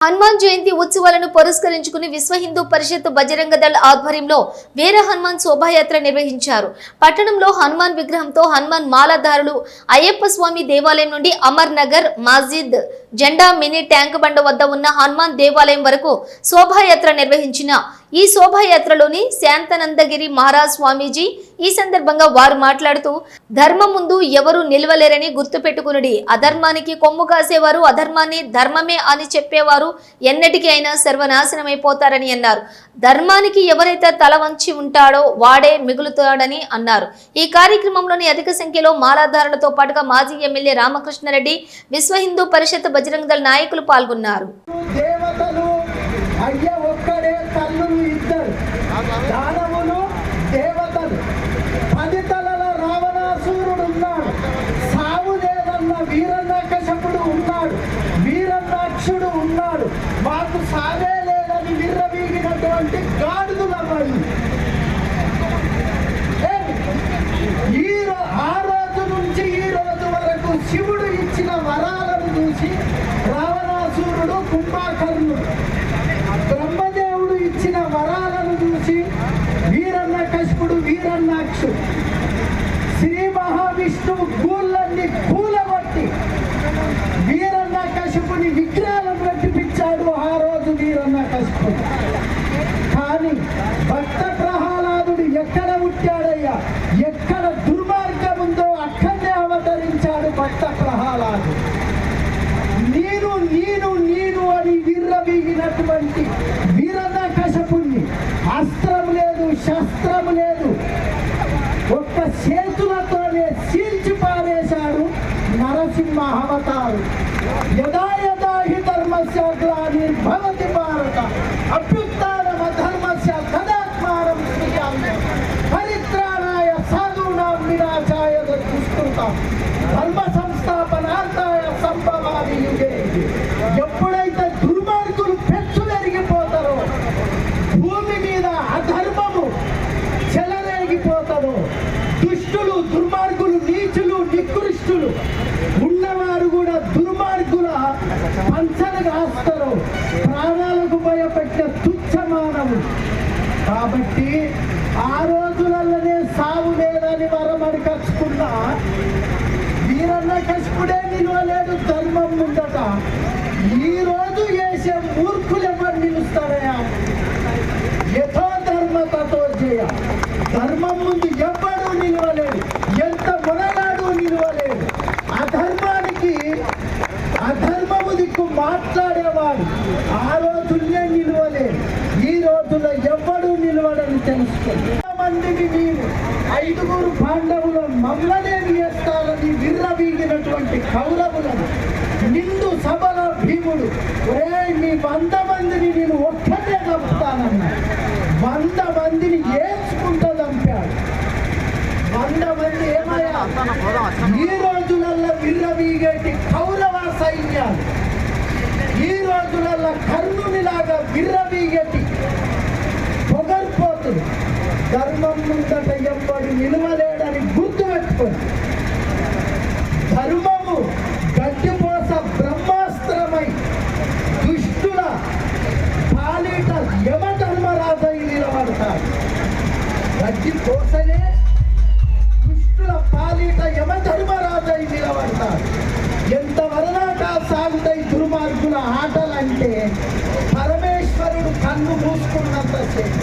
హనుమాన్ జయంతి ఉత్సవాలను పురస్కరించుకుని విశ్వ హిందూ పరిషత్ బజరంగ దళ్ ఆధ్వర్యంలో వీర హనుమాన్ శోభాయాత్ర నిర్వహించారు. పట్టణంలో హనుమాన్ విగ్రహంతో హనుమాన్ మాలాధారులు అయ్యప్ప స్వామి దేవాలయం నుండి అమర్ నగర్ మస్జిద్ జెండా మినీ ట్యాంక్ బండ వద్ద ఉన్న హనుమాన్ దేవాలయం వరకు శోభాయాత్ర నిర్వహించిన ఈ శోభాయాత్రలోని శాంతనందగిరి మహారాజ్ స్వామీజీ ఈ సందర్భంగా వారు మాట్లాడుతూ ధర్మం ముందు ఎవరు నిలవలేరని గుర్తుపెట్టుకునుడి. అధర్మానికి కొమ్ము కాసేవారు అధర్మాన్ని ధర్మమే అని చెప్పేవారు ఎన్నటికీ అయినా సర్వనాశనమైపోతారని అన్నారు. ధర్మానికి ఎవరైతే తల వంచి ఉంటాడో వాడే మిగులుతాడని అన్నారు. ఈ కార్యక్రమంలోని అధిక సంఖ్యలో మాలాధారులతో పాటుగా మాజీ ఎమ్మెల్యే రామకృష్ణారెడ్డి, విశ్వ హిందూ పరిషత్ బజరంగ దళ్ నాయకులు పాల్గొన్నారు. దానవులు దేవతలు 10 తలల రావణాసురుడు ఉన్నాడు, సావు లేదన్న వీరన్నకశపుడు ఉన్నాడు, వీరన్నాక్షుడు ఉన్నాడు, మాకు సావే లేదని విర్రవీగినటువంటి గాడుదులవ్వాలి. ఆ రోజు నుంచి ఈ రోజు వరకు శివుడు ఇచ్చిన వరాలను చూసి రావణాసురుడు, కుంభకర్ణుడు, బ్రహ్మదేవుడు ఇచ్చిన వరాలను చూసి వీరన్నకశపుడు, వీరన్నాక్షుడు, శ్రీ మహావిష్ణువు గూళ్ళన్ని కూలగొట్టి వీరన్నకశపుని విగ్రహాలను కట్టిపించాడు ఆ రోజు వీరన్నకశపుడు. కానీ భక్త ప్రహ్లాదుడు ఎక్కడ పుట్టాడయ్యా, ఎక్కడ దుర్మార్గం ఉందో అక్కడే అవతరించాడు భక్త ప్రహ్లాదుడు. నేను నేను నేను అని విర్రవీగినటువంటి వీరన్నకశపుణ్ణి అస్త్రం లేదు, శస్త్రం లేదు, ఒక్క చేతులతోనే చీల్చి పారేశాడు నరసింహ అవతారు. యదా యదా హి ధర్మస్య గ్లానిర్భవతి భారత అభ్యుత్థానం అధర్మస్య తదాత్మానం సృజామ్యహం పరిత్రాణాయ సాధూనాం వినాశాయ దుష్కృతాం ధర్మ సంస్థాపనార్థాయ సంభవామి యుగే. ఎప్పుడైతే దుర్మార్గులు పెచ్చులెరిగిపోతారో, భూమి మీద అధర్మము చెలరేగిపోతారో, దుష్టులు, దుర్మార్గులు, నీచులు, నికృష్టులు ఉన్నవారు కూడా దుర్మార్గుల పంచలు కాస్తారు, ప్రాణాలకు భయపెట్టే తుచ్చమానవులు. కాబట్టి ఆ రోజులలోనే సావు లేదని వరమని కచ్చుకున్న వీరన్నకశపుడే నిలవలేడు ధర్మం ముందట. ఈ రోజు వేసే మూర్ఖులు ఎవరు నిలుస్తారయ్యా? యథో ధర్మ తతో జయ. ధర్మం ముందు ఎవ్వడూ నిలవలేడు, ఎంత మునగాడు నిలవలేడు. అధర్మము దిక్కు మాట్లాడేవాడు ఆ రోజుల్లో నిలవలేడు. ఈ రోజుల్లో ఎవ్వడూ నిలవడని తెలుసుకోండి. మందిని మీరు 5 పాండవులు మమ్మల్నే వేస్తారని విర్రవీగినటువంటి కౌరవులను నిండు సభల భీముడు, మీ 100 మందిని నేను ఒక్కటే చంపుతానన్నా 100 మందిని ఏడ్చుకుంటూ చంపాడు. 100 మంది ఏమయ్యా? ఈ రోజులలో విర్రవీగేటి కౌరవ సైన్యాలు, ఈ రోజులలో కర్ణునిలాగా విర్రవీగేటి పొగర్పోతులు. ధర్మం ముందట ఎవ్వడు నిలవలేడని గుర్తుపెట్టుకోండి. ధర్మము గడ్డిపోస బ్రహ్మాస్త్రమై దుష్టుల పాలిట యమధర్మరాజై నిలబడతాడు. గడ్డిపోసలే దుష్టుల పాలిట యమధర్మరాజై నిలబడతాడు. ఎంతవరదాక సాగుతాయి దుర్మార్గుల ఆటలంటే పరమేశ్వరుడు కన్ను మూసుకున్నంతసేపు.